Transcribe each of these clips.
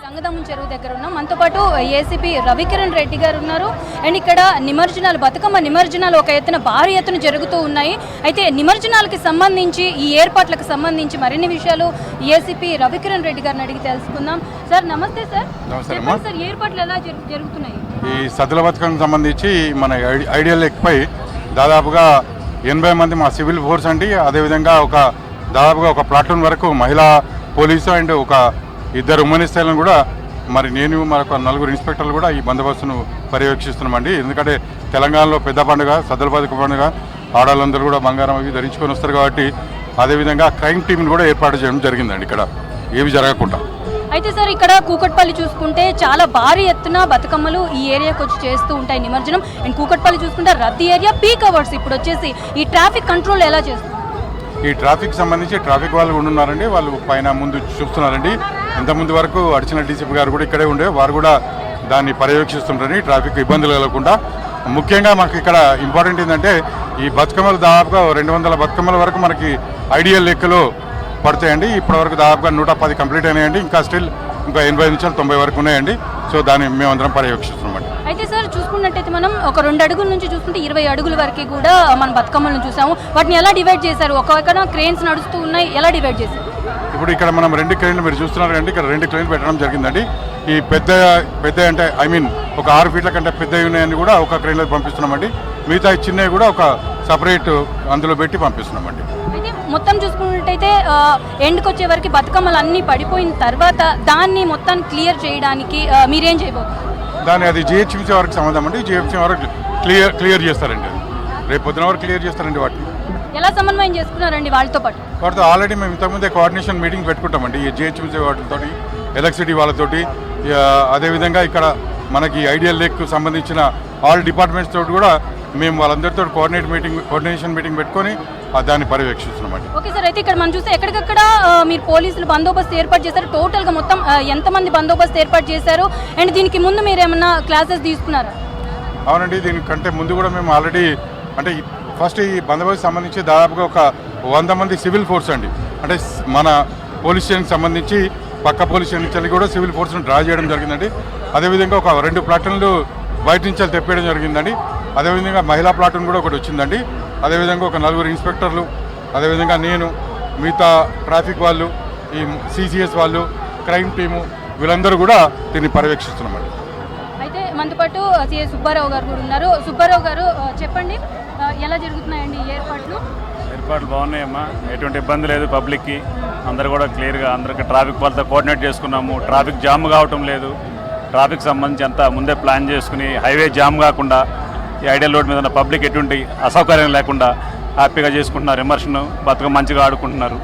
గంగదమ్మ చెరువు దగ్గర ఉన్నాం. మనతో పాటు ఏసీపీ రవికిరణ్ రెడ్డి గారు ఉన్నారు. అండ్ ఇక్కడ నిమజ్జనాలు, బతుకమ్మ నిమజ్జనాలు ఒక ఎత్తున భారీ ఎత్తున జరుగుతూ ఉన్నాయి. అయితే నిమజ్జనాలకి సంబంధించి, ఈ ఏర్పాట్లకు సంబంధించి మరిన్ని విషయాలు ఏసీపీ రవికిరణ్ రెడ్డి గారిని అడిగి తెలుసుకుందాం. సార్ నమస్తే. సార్ సార్ ఏర్పాట్లు ఎలా జరుగుతున్నాయి? ఈ సద్దుల బతుకమ్మకు సంబంధించి మన ఐడియల్ లేక్పై దాదాపుగా 80 మంది మా సివిల్ ఫోర్స్ అండి, అదేవిధంగా దాదాపుగా ఒక ప్లాటూన్ వరకు మహిళా పోలీసు అండ్ ఒక 2 ఉమెన్ స్థాయిలను కూడా నేను మరొక 4 ఇన్స్పెక్టర్లు కూడా ఈ బందోబస్తును పర్యవేక్షిస్తున్నామండి. ఎందుకంటే తెలంగాణలో పెద్ద పండుగ సద్దుల బతుకమ్మ పండుగ, ఆడవాళ్ళందరూ కూడా బంగారం అవి ధరించుకొని వస్తారు కాబట్టి అదేవిధంగా క్రైమ్ టీంని కూడా ఏర్పాటు చేయడం జరిగిందండి ఇక్కడ ఏవి జరగకుండా. అయితే సార్ ఇక్కడ కూకట్పల్లి చూసుకుంటే చాలా భారీ ఎత్తున బతుకమ్మలు ఈ ఏరియాకి వచ్చి చేస్తూ ఉంటాయి నిమజ్జనం. అండ్ కూకట్పల్లి చూసుకుంటే రద్దీ ఏరియా, పీక్ అవర్స్. ఇప్పుడు వచ్చేసి ఈ ట్రాఫిక్ కంట్రోల్ ఎలా చేస్తారు? ఈ ట్రాఫిక్ సంబంధించి ట్రాఫిక్ వాళ్ళు ఉన్నారండి, వాళ్ళు పైన ముందు చూస్తున్నారండి. ఇంతకుముందు వరకు అడిషనల్ డీసీపీ గారు కూడా ఇక్కడే ఉండే, వారు కూడా దాన్ని పర్యవేక్షిస్తుంటారని ట్రాఫిక్ ఇబ్బందులు కలగకుండా. ముఖ్యంగా మాకు ఇక్కడ ఇంపార్టెంట్ ఏంటంటే ఈ బతుకమ్మలు దాదాపుగా 200 బతుకమ్మల వరకు మనకి ఐడియల్ లెక్కలో పడతాయండి. ఇప్పటివరకు దాదాపుగా 110 కంప్లీట్ అయినాయండి. ఇంకా స్టిల్ ఇంకా 80 నుంచి 90 వరకు ఉన్నాయండి. సో దాన్ని మేమందరం పర్యవేక్షిస్తున్నామండి. అయితే సార్ చూసుకున్నట్టయితే మనం ఒక 2 అడుగుల నుంచి చూసుకుంటే 20 అడుగుల వరకు కూడా మన బతుకమ్మలను చూసాము. వాటిని ఎలా డివైడ్ చేశారు? ఒక క్రేన్స్ నడుస్తూ ఉన్నాయి, ఎలా డివైడ్ చేశారు? ఇప్పుడు ఇక్కడ మనం 2 క్రేన్లు మీరు చూస్తున్నారు కండి, ఇక్కడ 2 క్రేన్లు పెట్టడం జరిగిందండి. ఈ పెద్ద అంటే ఒక 6 ఫీట్ల కంటే పెద్దవి ఉన్నాయని కూడా ఒక క్రేన్లో పంపిస్తున్నామండి. మిగతా చిన్నవి కూడా ఒక సపరేట్ అందులో పెట్టి పంపిస్తున్నామండి. అయితే మొత్తం చూసుకున్నట్టయితే ఎండ్కి వచ్చే వరకు బతుకమ్మలు అన్నీ పడిపోయిన తర్వాత దాన్ని మొత్తం క్లియర్ చేయడానికి మీరేం చేయబోతున్నారు? దాన్ని అది జిహెచ్ఎంసీ వరకు సంబంధం అండి. జిహెచ్ఎంసీ వరకు క్లియర్ చేస్తారండి. రేపు పొద్దున వరకు క్లియర్ చేస్తారండి. వాటిని ఎలా సమన్వయం చేసుకున్నారండి వాళ్ళతో పాటు? వాటితో ఆల్రెడీ మేము ఇంతకుముందే కోఆర్డినేషన్ మీటింగ్ పెట్టుకుంటామండి. ఈ జిహెచ్ఎంసీ వాటితో, ఎలక్ట్రిసిటీ వాళ్ళతోటి, అదేవిధంగా ఇక్కడ మనకి ఐడియల్ లేక్కు సంబంధించిన ఆల్ డిపార్ట్మెంట్స్ తోటి కూడా మేము వాళ్ళందరితో కోఆర్డినేషన్ మీటింగ్ పెట్టుకొని దాన్ని పర్యవేక్షిస్తున్నామండి. Okay sir. అయితే ఇక్కడ మనం చూస్తే ఎక్కడికక్కడ మీరు పోలీసులు బందోబస్తు ఏర్పాటు చేశారు. టోటల్గా మొత్తం ఎంతమంది బందోబస్తు ఏర్పాటు చేశారు? అండ్ దీనికి ముందు మీరు ఏమన్నా క్లాసెస్ తీసుకున్నారా? అవునండి, దీనికంటే ముందు కూడా మేము ఆల్రెడీ అంటే ఫస్ట్ ఈ బందోబస్తు సంబంధించి దాదాపుగా ఒక 100 మంది సివిల్ ఫోర్స్ అండి. అంటే మన పోలీస్ స్టేషన్కి సంబంధించి పక్క పోలీస్ స్టేషన్ నుంచి కూడా సివిల్ ఫోర్స్ను డ్రా చేయడం జరిగిందండి. అదేవిధంగా ఒక 2 ప్లాటూన్లు బయట నుంచి తెప్పేయడం జరిగిందండి. అదేవిధంగా మహిళా ప్లాటూన్ కూడా ఒకటి వచ్చిందండి. అదేవిధంగా ఒక 4 ఇన్స్పెక్టర్లు, అదేవిధంగా నేను, మిగతా ట్రాఫిక్ వాళ్ళు, ఈ సిసిఎస్ వాళ్ళు, క్రైమ్ టీము, వీళ్ళందరూ కూడా దీన్ని పర్యవేక్షిస్తున్నామండి. అయితే మనతో పాటు సిఐ సుబ్బారావు గారు కూడా ఉన్నారు. సుబ్బారావు గారు చెప్పండి, ఎలా జరుగుతున్నాయండి ఈ ఏర్పాట్లు? ఏర్పాట్లు బాగున్నాయమ్మా, ఎటువంటి ఇబ్బంది లేదు. పబ్లిక్కి అందరూ కూడా క్లియర్గా అందరికీ ట్రాఫిక్ వాళ్ళతో కోఆర్డినేట్ చేసుకున్నాము. ట్రాఫిక్ జామ్ కావటం లేదు. ట్రాఫిక్ సంబంధించి అంతా ముందే ప్లాన్ చేసుకుని హైవే జామ్ కాకుండా ఈ ఐడియల్ రోడ్ మీద ఉన్న పబ్లిక్ ఎటువంటి అసౌకర్యం లేకుండా హ్యాపీగా చేసుకుంటున్నారు. ఎమర్షన్ బతుకమ్మ మంచిగా ఆడుకుంటున్నారు.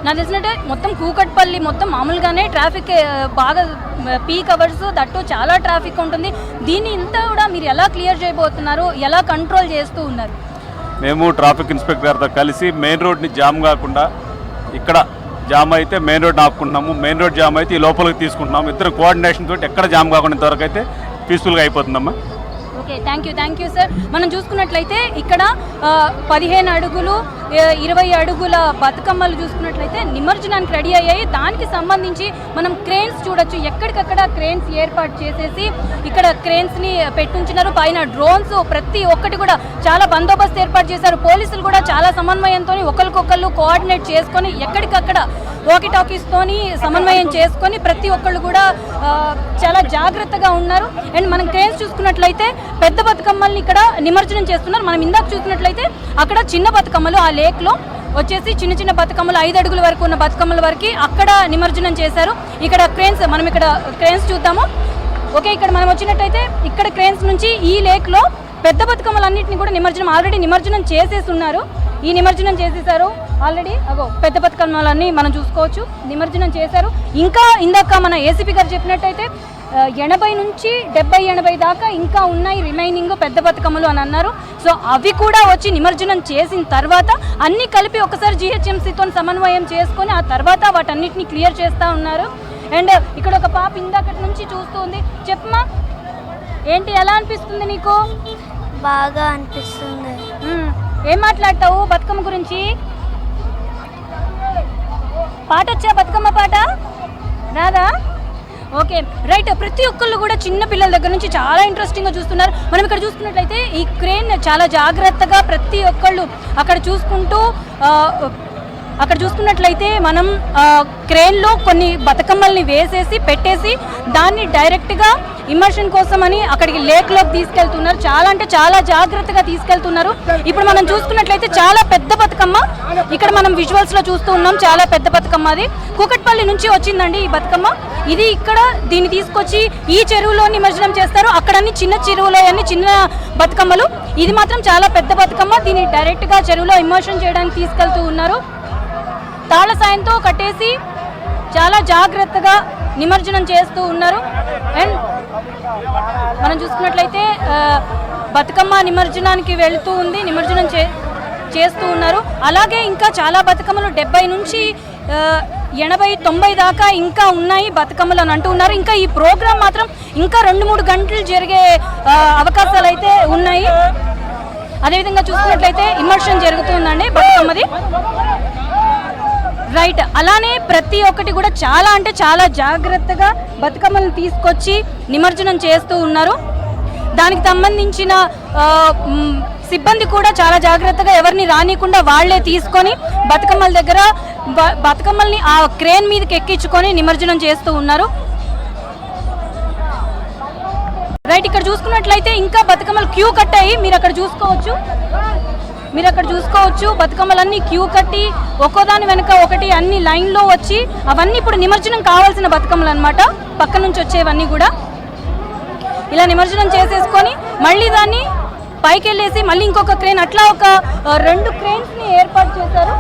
నాకు తెలిసినట్టే మొత్తం కూకట్పల్లి మొత్తం మామూలుగానే ట్రాఫిక్ బాగా పీక్ అవర్స్, దట్టు చాలా ట్రాఫిక్ ఉంటుంది. దీన్ని ఇంతా కూడా మీరు ఎలా క్లియర్ చేయబోతున్నారు? ఎలా కంట్రోల్ చేస్తూ ఉన్నారు? మేము ట్రాఫిక్ ఇన్స్పెక్టర్ గారితో కలిసి మెయిన్ రోడ్ని జామ్ కాకుండా, ఇక్కడ జామ్ అయితే మెయిన్ రోడ్ ఆపుకుంటున్నాము, మెయిన్ రోడ్ జామ్ అయితే ఈ లోపలికి తీసుకుంటున్నాము. ఇద్దరు కోఆర్డినేషన్ తోటి ఎక్కడ జామ్ కాకుండా ఇంతవరకు అయితే పీస్ఫుల్గా అయిపోతుందమ్మా. Okay, thank you sir. మనం చూసుకున్నట్లయితే ఇక్కడ 15 అడుగులు 20 అడుగుల బతుకమ్మలు చూసుకున్నట్లయితే నిమజ్జనానికి రెడీ అయ్యాయి. దానికి సంబంధించి మనం క్రేన్స్ చూడొచ్చు. ఎక్కడికక్కడ క్రేన్స్ ఏర్పాటు చేసేసి ఇక్కడ క్రేన్స్ని పెట్టుంచినారు. పైన డ్రోన్స్, ప్రతి ఒక్కటి కూడా చాలా బందోబస్తు ఏర్పాటు చేశారు. పోలీసులు కూడా చాలా సమన్వయంతో ఒకరికొకళ్ళు కోఆర్డినేట్ చేసుకొని ఎక్కడికక్కడ వాకీటాకీస్తోని సమన్వయం చేసుకొని ప్రతి ఒక్కళ్ళు కూడా చాలా జాగ్రత్తగా ఉన్నారు. అండ్ మనం క్రేన్స్ చూసుకున్నట్లయితే పెద్ద బతుకమ్మల్ని ఇక్కడ నిమజ్జనం చేస్తున్నారు. మనం ఇందాక చూసినట్లయితే అక్కడ చిన్న బతుకమ్మలు ఆ లేక్లో వచ్చేసి చిన్న బతుకమ్మలు 5 అడుగుల వరకు ఉన్న బతుకమ్మల వరకు అక్కడ నిమజ్జనం చేశారు. ఇక్కడ క్రేన్స్, మనం ఇక్కడ క్రేన్స్ చూద్దాము. ఓకే, ఇక్కడ మనం వచ్చినట్టయితే ఇక్కడ క్రేన్స్ నుంచి ఈ లేక్లో పెద్ద బతుకమ్మలన్నింటినీ కూడా ఆల్రెడీ నిమజ్జనం చేసేసి ఉన్నారు. ఈ నిమజ్జనం చేసేసారు ఆల్రెడీ. పెద్ద బతుకమ్మలన్నీ మనం చూసుకోవచ్చు, నిమజ్జనం చేశారు. ఇంకా ఇందాక మన ఏసీపీ గారు చెప్పినట్టయితే 80 నుంచి 70-80 దాకా ఇంకా ఉన్నాయి రిమైనింగ్ పెద్ద బతుకమ్మలు అని అన్నారు. సో అవి కూడా వచ్చి నిమజ్జనం చేసిన తర్వాత అన్నీ కలిపి ఒకసారి జిహెచ్ఎంసీతో సమన్వయం చేసుకొని ఆ తర్వాత వాటన్నిటిని క్లియర్ చేస్తూ ఉన్నారు. అండ్ ఇక్కడ ఒక పాప ఇందాకటి నుంచి చూస్తుంది. చెప్పమ్మా, ఏంటి, ఎలా అనిపిస్తుంది నీకు? బాగా అనిపిస్తుంది. ఏం మాట్లాడతావు బతుకమ్మ గురించి? పాట వచ్చా? బతుకమ్మ పాట రాదా? Okay right. ప్రతి ఒక్కళ్ళు కూడా చిన్న పిల్లల దగ్గర నుంచి చాలా ఇంట్రెస్టింగ్గా చూస్తున్నారు. మనం ఇక్కడ చూసుకున్నట్లయితే ఈ క్రేన్ చాలా జాగ్రత్తగా ప్రతి ఒక్కళ్ళు అక్కడ చూసుకున్నట్లయితే మనం క్రేన్లో కొన్ని బతుకమ్మల్ని వేసేసి పెట్టేసి దాన్ని డైరెక్ట్గా ఇమర్షన్ కోసమని అక్కడికి లేక్లోకి తీసుకెళ్తున్నారు. చాలా అంటే చాలా జాగ్రత్తగా తీసుకెళ్తున్నారు. ఇప్పుడు మనం చూసుకున్నట్లయితే చాలా పెద్ద బతుకమ్మ ఇక్కడ మనం విజువల్స్లో చూస్తూ ఉన్నాం. చాలా పెద్ద బతుకమ్మ, అది కూకట్పల్లి నుంచి వచ్చిందండి ఈ బతుకమ్మ. ఇది ఇక్కడ దీన్ని తీసుకొచ్చి ఈ చెరువులో నిమజ్జనం చేస్తారు. అక్కడ అన్ని చిన్న చెరువులో అన్ని చిన్న బతుకమ్మలు, ఇది మాత్రం చాలా పెద్ద బతుకమ్మ. దీన్ని డైరెక్ట్గా చెరువులో ఇమర్షన్ చేయడానికి తీసుకెళ్తూ ఉన్నారు. తాళ సాయంతో కట్టేసి చాలా జాగ్రత్తగా నిమజ్జనం చేస్తూ ఉన్నారు. అండ్ మనం చూసుకున్నట్లయితే బతుకమ్మ నిమజ్జనానికి వెళుతూ ఉంది, నిమజ్జనం చేస్తూ ఉన్నారు. అలాగే ఇంకా చాలా బతుకమ్మలు 70 నుంచి 80, 90 దాకా ఇంకా ఉన్నాయి బతుకమ్మలు అని అంటూ ఉన్నారు. ఇంకా ఈ ప్రోగ్రాం మాత్రం ఇంకా 2-3 గంటలు జరిగే అవకాశాలు అయితే ఉన్నాయి. అదేవిధంగా చూసుకున్నట్లయితే ఇమర్షన్ జరుగుతుందండి బతుకమ్మది. రైట్. అలానే ప్రతి ఒక్కటి కూడా చాలా అంటే చాలా జాగ్రత్తగా బతుకమ్మలను తీసుకొచ్చి నిమజ్జనం చేస్తూ ఉన్నారు. దానికి సంబంధించిన సిబ్బంది కూడా చాలా జాగ్రత్తగా ఎవరిని రానికుండా వాళ్లే తీసుకొని బతుకమ్మల దగ్గర బతుకమ్మల్ని ఆ క్రేన్ మీదకి ఎక్కించుకొని నిమజ్జనం చేస్తూ ఉన్నారు. రైట్. ఇక్కడ చూసుకున్నట్లయితే ఇంకా బతుకమ్మలు క్యూ కట్టాయి. మీరు అక్కడ చూసుకోవచ్చు బతుకమ్మలన్నీ క్యూ కట్టి ఒక్కోదాని వెనుక ఒకటి అన్ని లైన్లో వచ్చి అవన్నీ ఇప్పుడు నిమజ్జనం కావాల్సిన బతుకమ్మలు అనమాట. పక్క నుంచి వచ్చేవన్నీ కూడా ఇలా నిమజ్జనం చేసేసుకొని మళ్ళీ దాన్ని పైకి వెళ్ళేసి మళ్ళీ ఇంకొక క్రేన్, అట్లా ఒక 2 క్రేన్స్ని ఏర్పాటు చేశారు.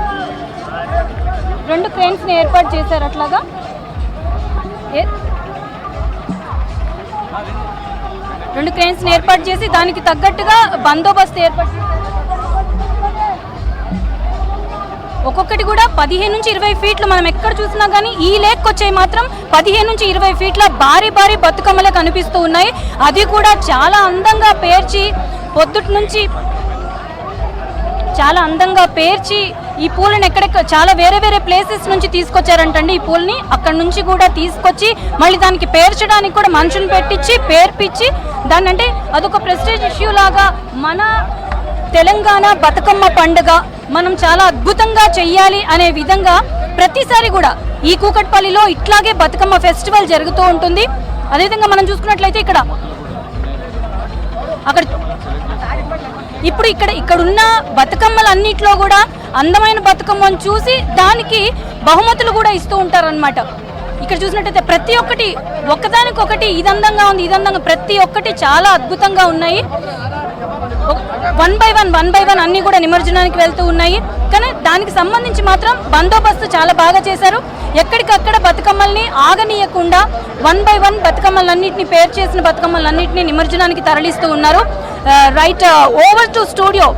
2 క్రేన్స్ని ఏర్పాటు చేశారు. అట్లాగా 2 క్రేన్స్ని ఏర్పాటు చేసి దానికి తగ్గట్టుగా బందోబస్తు ఏర్పాటు చేశారు. ఒక్కొక్కటి కూడా 15 నుంచి 20 ఫీట్లు. మనం ఎక్కడ చూసినా కానీ ఈ లేక్ వచ్చేవి మాత్రం 15 నుంచి 20 ఫీట్ల భారీ బతుకమ్మలే కనిపిస్తూ ఉన్నాయి. అది కూడా చాలా అందంగా పేర్చి పొద్దుటి నుంచి చాలా అందంగా పేర్చి ఈ పూలను చాలా వేరే ప్లేసెస్ నుంచి తీసుకొచ్చారంటండి. ఈ పూలని అక్కడ నుంచి కూడా తీసుకొచ్చి మళ్ళీ దానికి పేర్చడానికి కూడా మనుషులు పెట్టించి పేర్పించి దాన్ని, అంటే అదొక ప్రెస్టేజ్ ఇష్యూ లాగా మన తెలంగాణ బతుకమ్మ పండుగ మనం చాలా అద్భుతంగా చెయ్యాలి అనే విధంగా ప్రతిసారి కూడా ఈ కూకట్పల్లిలో ఇట్లాగే బతుకమ్మ ఫెస్టివల్ జరుగుతూ ఉంటుంది. అదేవిధంగా మనం చూసుకున్నట్లయితే ఇప్పుడు ఇక్కడున్న బతుకమ్మలన్నిట్లో కూడా అందమైన బతుకమ్మను చూసి దానికి బహుమతులు కూడా ఇస్తూ ఉంటారనమాట. ఇక్కడ చూసినట్టయితే ప్రతి ఒక్కటి ఒకదానికొకటి ఇది అందంగా ఉంది, ఇది అందంగా, ప్రతి ఒక్కటి చాలా అద్భుతంగా ఉన్నాయి. 1 by 1 అన్నీ కూడా నిమజ్జనానికి వెళ్తూ ఉన్నాయి. కానీ దానికి సంబంధించి మాత్రం బందోబస్తు చాలా బాగా చేశారు. ఎక్కడికక్కడ బతుకమ్మల్ని ఆగనీయకుండా 1 by 1 బతుకమ్మలన్నింటినీ పేరు చేసిన బతుకమ్మలన్నింటినీ నిమజ్జనానికి తరలిస్తూ ఉన్నారు. రైట్. Over to studio.